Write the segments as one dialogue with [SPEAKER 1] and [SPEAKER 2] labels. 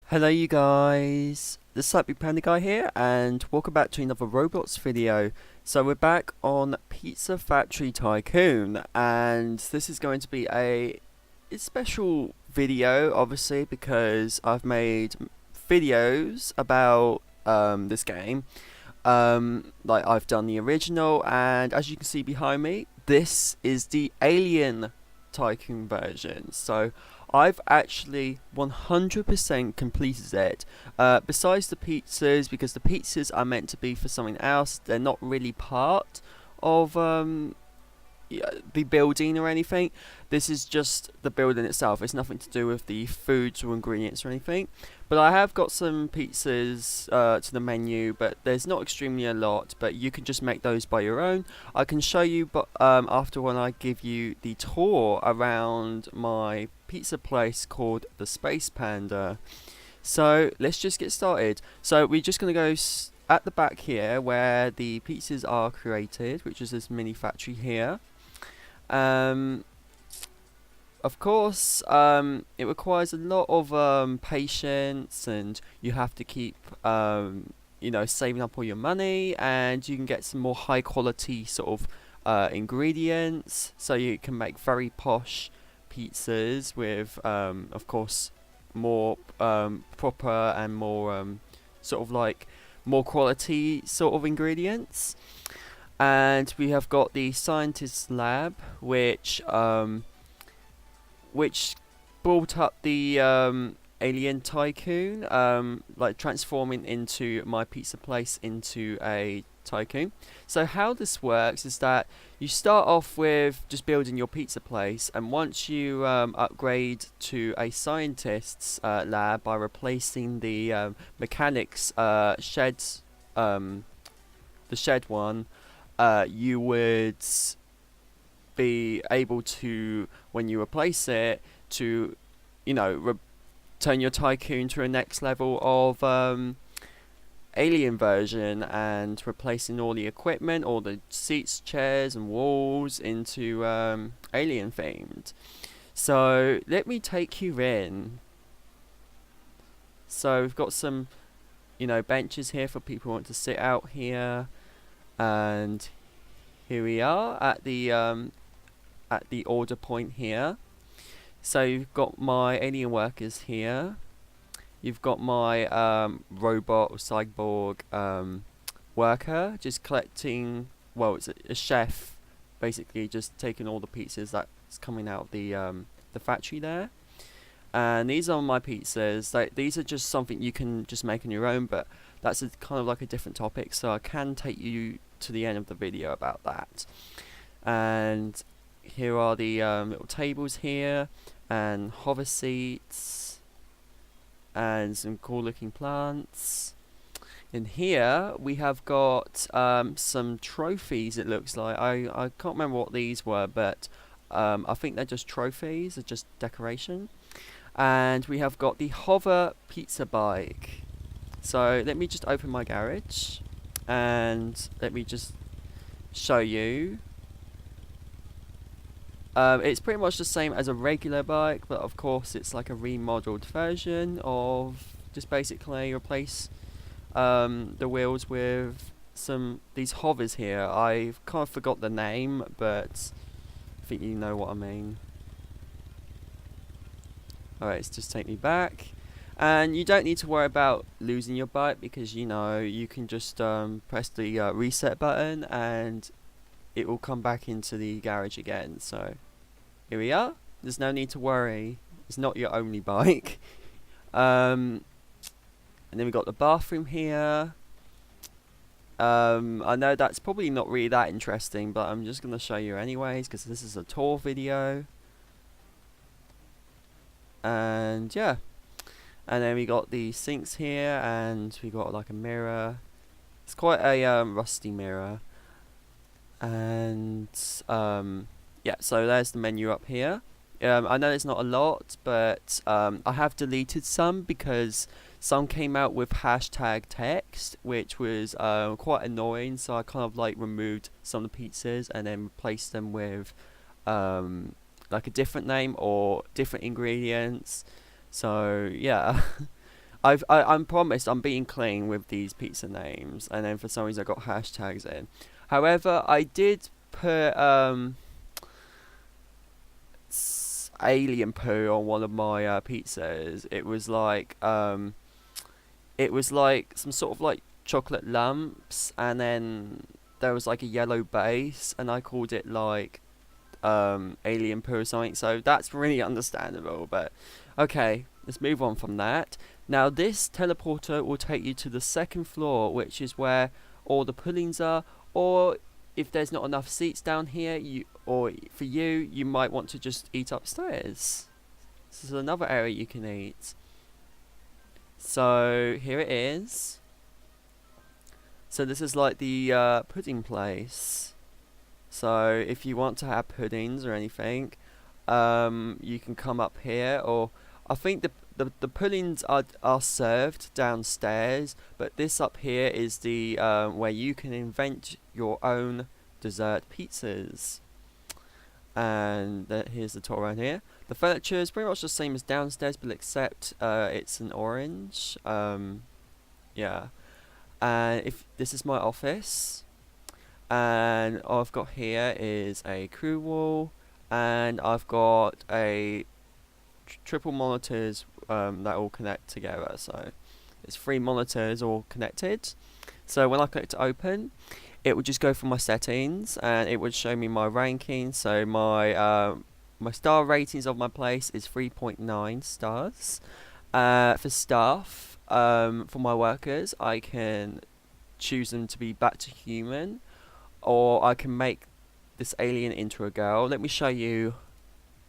[SPEAKER 1] Hello you guys, the Slightly Panda guy here and welcome back to another Roblox video. So we're back on Pizza Factory Tycoon and this is going to be a special video obviously because I've made videos about this game. Like I've done the original and as you can see behind me, this is the Alien Tycoon version. So I've actually 100% completed it. Besides the pizzas, because the pizzas are meant to be for something else, they're not really part of the building or anything. This is just the building itself. It's nothing to do with the foods or ingredients or anything. But I have got some pizzas to the menu, but there's not extremely a lot. But you can just make those by your own. I can show you, but after when I give you the tour around my pizza place called the Space Panda. So let's just get started. So we're just gonna go at the back here where the pizzas are created, which is this mini factory here. Um, of course, it requires a lot of patience, and you have to keep, saving up all your money, and you can get some more high quality sort of ingredients, so you can make very posh pizzas with, of course, more proper and more sort of like more quality sort of ingredients. And we have got the scientist's lab, which brought up the alien tycoon, like transforming into my pizza place into a tycoon. So how this works is that you start off with just building your pizza place, and once you upgrade to a scientist's lab by replacing the mechanics sheds, the shed one. You would be able to, when you replace it, to, turn your tycoon to a next level of alien version and replacing all the equipment, all the seats, chairs, and walls into alien themed. So let me take you in. So we've got some, benches here for people who want to sit out here. And here we are at the order point here. So you've got my alien workers here. You've got my robot or cyborg worker just collecting. Well, it's a chef, basically just taking all the pizzas that's coming out of the factory there. And these are my pizzas. These are just something you can just make on your own, but that's kind of like a different topic, so I can take you to the end of the video about that. And here are the little tables here, and hover seats, and some cool looking plants. In here we have got some trophies, it looks like. I can't remember what these were, but I think they're just trophies, they're just decoration. And we have got the hover pizza bike. So let me just open my garage and let me just show you. It's pretty much the same as a regular bike, but of course it's like a remodeled version of just basically replace the wheels with these hovers here. I've kind of forgot the name, but I think you know what I mean. Alright, let's just take me back. And you don't need to worry about losing your bike because you can just press the reset button and it will come back into the garage again. So here we are. There's no need to worry. It's not your only bike. And then we've got the bathroom here. I know that's probably not really that interesting, but I'm just going to show you anyways because this is a tour video. And yeah. And then we got the sinks here, and we got like a mirror. It's quite a rusty mirror. And yeah, so there's the menu up here. I know it's not a lot, but I have deleted some because some came out with hashtag text, which was quite annoying. So I kind of like removed some of the pizzas and then replaced them with like a different name or different ingredients. So yeah, I'm promised I'm being clean with these pizza names, and then for some reason I got hashtags in. However, I did put alien poo on one of my pizzas. It was like some sort of like chocolate lumps, and then there was like a yellow base, and I called it like alien poo or something. So that's really understandable. But okay, let's move on from that. Now this teleporter will take you to the second floor, which is where all the puddings are. Or if there's not enough seats down here, for you, you might want to just eat upstairs. This is another area you can eat. So here it is. So this is like the pudding place. So if you want to have puddings or anything, you can come up here. Or I think the puddings are served downstairs, but this up here is the where you can invent your own dessert pizzas. And here's the tour around here. The furniture is pretty much the same as downstairs, but except it's an orange. Yeah. And if this is my office, and all I've got here is a crew wall, and I've got a triple monitors that all connect together. So it's 3 monitors all connected. So when I click to open, it would just go for my settings, and it would show me my ranking. So my star ratings of my place is 3.9 stars. For staff, for my workers, I can choose them to be back to human, or I can make this alien into a girl. Let me show you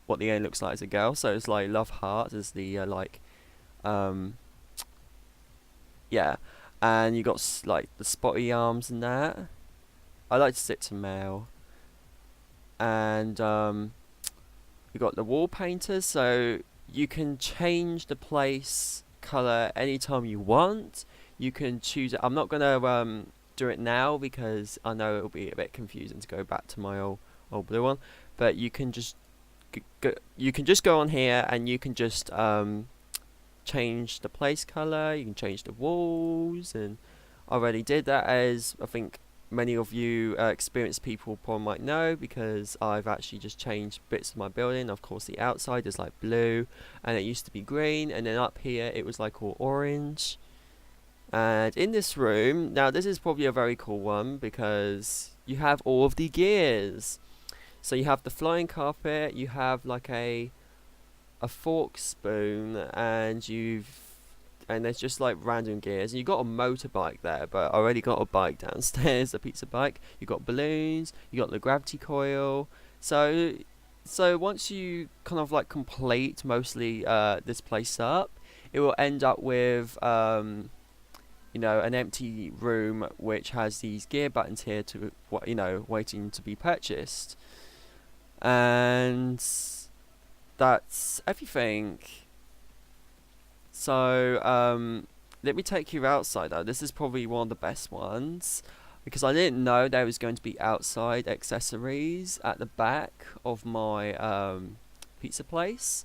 [SPEAKER 1] what the alien looks like as a girl. So it's like love heart as the yeah, and you got like the spotty arms and that. I like to stick to male. And you got the wall painters, so you can change the place color anytime you want. You can choose it. I'm not gonna do it now because I know it'll be a bit confusing to go back to my old blue one. But you can just go on here, and you can just change the place color. You can change the walls, and I already did that, as I think many of you experienced people probably might know, because I've actually just changed bits of my building. Of course, the outside is like blue, and it used to be green, and then up here it was like all orange. And in this room, now this is probably a very cool one because you have all of the gears. So you have the flying carpet, you have like a fork spoon, and there's just like random gears, and you got a motorbike there, but I already got a bike downstairs, a pizza bike. You got balloons, you got the gravity coil. So once you kind of like complete mostly this place up, it will end up with an empty room which has these gear buttons here to waiting to be purchased. And that's everything. So let me take you outside though. This is probably one of the best ones, because I didn't know there was going to be outside accessories at the back of my pizza place.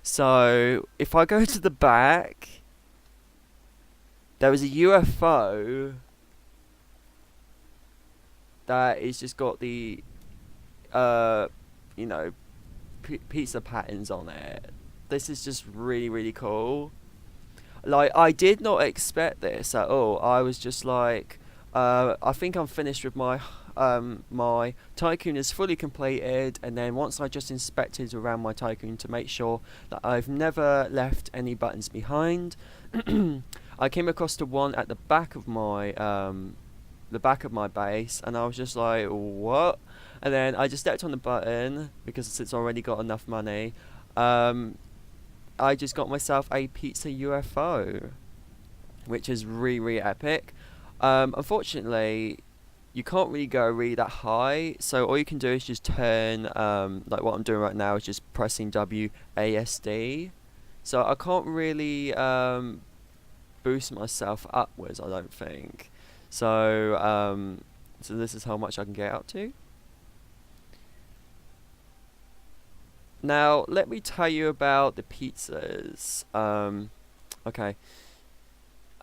[SPEAKER 1] So if I go to the back, there was a UFO that is just got the pizza patterns on it. This is just really, really cool. Like, I did not expect this at all. I was just like, I think I'm finished with my my Tycoon is fully completed, and then once I just inspected around my Tycoon to make sure that I've never left any buttons behind, I came across the one at the back of my base, and I was just like, what? And then I just stepped on the button, because it's already got enough money. I just got myself a pizza UFO, which is really, really epic. Unfortunately, you can't really go really that high, so all you can do is just turn, like what I'm doing right now is just pressing WASD. So I can't really boost myself upwards, I don't think. So this is how much I can get up to. Now, let me tell you about the pizzas. Okay.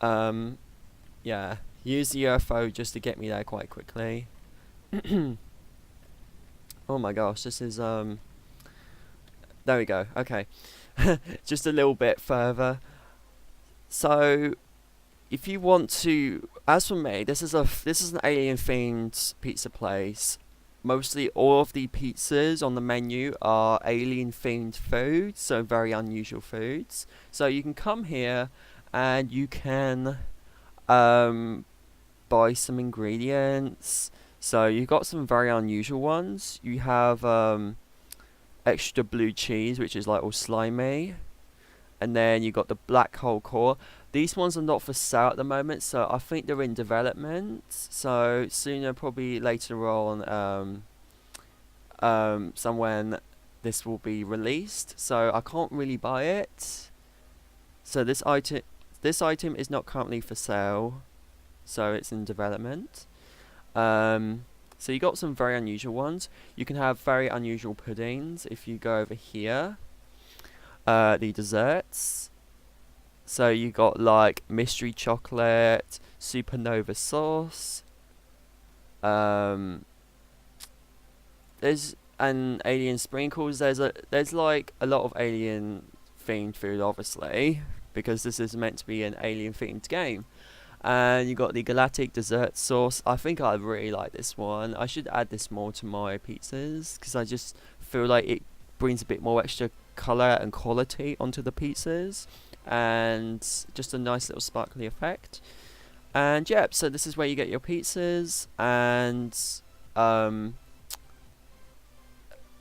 [SPEAKER 1] Yeah, use the UFO just to get me there quite quickly. Oh my gosh, this is there we go. Okay. Just a little bit further. So if you want to, as for me, this is an alien themed pizza place. Mostly all of the pizzas on the menu are alien themed foods, so very unusual foods. So you can come here and you can um buy some ingredients. So you've got some very unusual ones. You have extra blue cheese, which is like all slimy, and then you got the black hole core. These ones are not for sale at the moment, so I think they're in development. So sooner, probably later on, somewhere this will be released. So I can't really buy it. So this item is not currently for sale, so it's in development. So you got some very unusual ones. You can have very unusual puddings if you go over here. The desserts. So you got like mystery chocolate, supernova sauce. There's an alien sprinkles. There's like a lot of alien themed food, obviously, because this is meant to be an alien themed game. And you got the galactic dessert sauce. I think I really like this one. I should add this more to my pizzas because I just feel like it brings a bit more extra color and quality onto the pizzas, and just a nice little sparkly effect. And yeah, so this is where you get your pizzas, and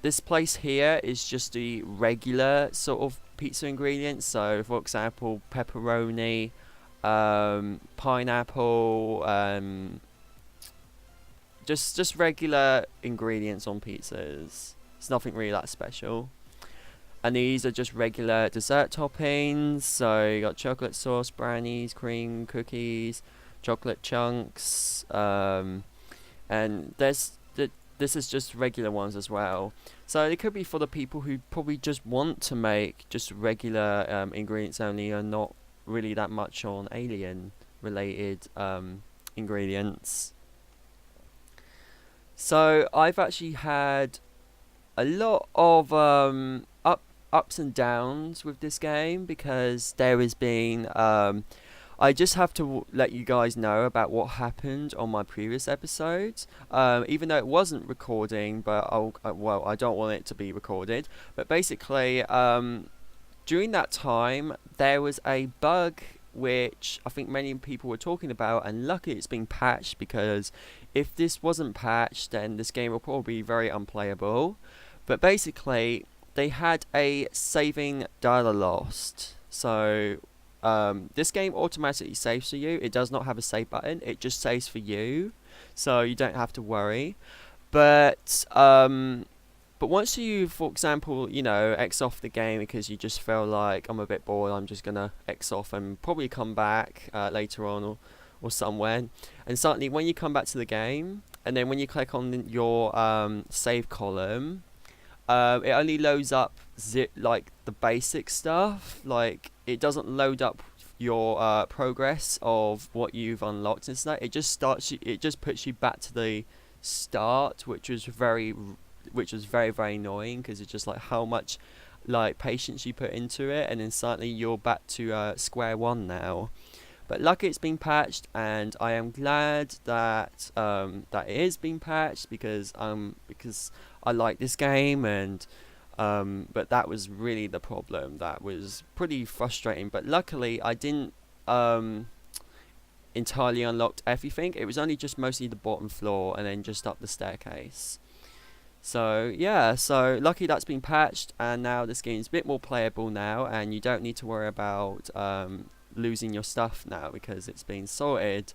[SPEAKER 1] this place here is just the regular sort of pizza ingredients. So for example, pepperoni, pineapple, just regular ingredients on pizzas. It's nothing really that special. And these are just regular dessert toppings. So you got chocolate sauce, brownies, cream, cookies, chocolate chunks, and this is just regular ones as well. So it could be for the people who probably just want to make just regular ingredients only, and not really that much on alien related ingredients. So I've actually had a lot of ups and downs with this game, because there has been I just have to let you guys know about what happened on my previous episodes, even though it wasn't recording, but I don't want it to be recorded. But basically, during that time, there was a bug which I think many people were talking about, and luckily it's been patched, because if this wasn't patched, then this game will probably be very unplayable. But basically, they had a saving data lost. So this game automatically saves for you. It does not have a save button. It just saves for you, so you don't have to worry. But once you, for example, X off the game because you just feel like, I'm a bit bored, I'm just gonna X off and probably come back later on or somewhere. And suddenly, when you come back to the game, and then when you click on your save column, it only loads up like the basic stuff. Like, it doesn't load up your progress of what you've unlocked and stuff. It just puts you back to the start, which was very very annoying, because it's just like how much like patience you put into it, and then suddenly you're back to square one now. But luckily it's been patched, and I am glad that that it is being patched, because I like this game, and but that was really the problem. That was pretty frustrating. But luckily I didn't entirely unlocked everything. It was only just mostly the bottom floor and then just up the staircase. So yeah, so lucky that's been patched, and now this game is a bit more playable now, and you don't need to worry about losing your stuff now, because it's been sorted.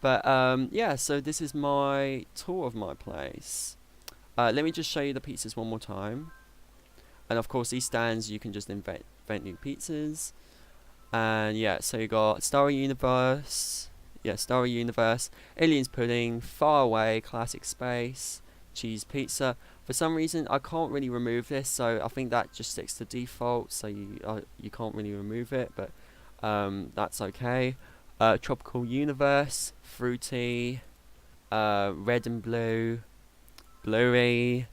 [SPEAKER 1] But yeah, so this is my tour of my place. Let me just show you the pizzas one more time. And of course, these stands, you can just invent new pizzas. And yeah, so you got Starry Universe, Aliens Pudding, Far Away, Classic Space, Cheese Pizza. For some reason, I can't really remove this, so I think that just sticks to default, so you can't really remove it, but that's okay. Tropical Universe, Fruity, Red and Blue, Bluey,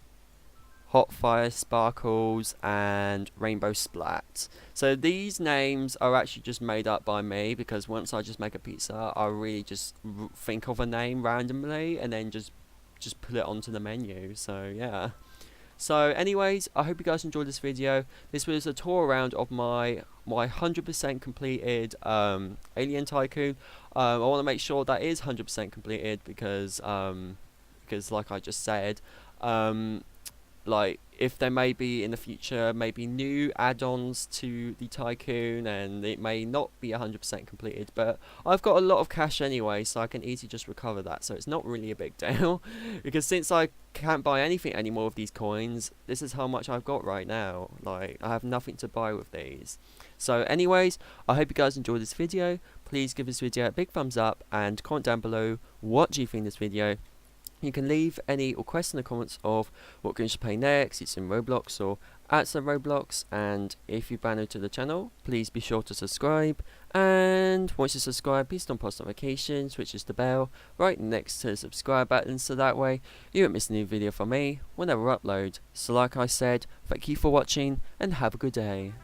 [SPEAKER 1] Hot Fire Sparkles, and Rainbow Splat. So these names are actually just made up by me, because once I just make a pizza, I really just think of a name randomly and then just put it onto the menu. So yeah. So anyways, I hope you guys enjoyed this video. This was a tour around of my 100% completed Alien Tycoon. I want to make sure that is 100% completed, because like I just said, like if there may be in the future maybe new add-ons to the Tycoon, and it may not be 100% completed, but I've got a lot of cash anyway, so I can easily just recover that, so it's not really a big deal. Because since I can't buy anything anymore with these coins, this is how much I've got right now. Like, I have nothing to buy with these. So anyways, I hope you guys enjoyed this video. Please give this video a big thumbs up and comment down below what do you think of this video. You can leave any requests in the comments of what games to play next. It's in Roblox or outside Roblox. And if you're brand new to the channel, please be sure to subscribe. And once you subscribe, please turn on post notifications, which is the bell right next to the subscribe button, so that way you won't miss a new video from me whenever I upload. So like I said, thank you for watching and have a good day.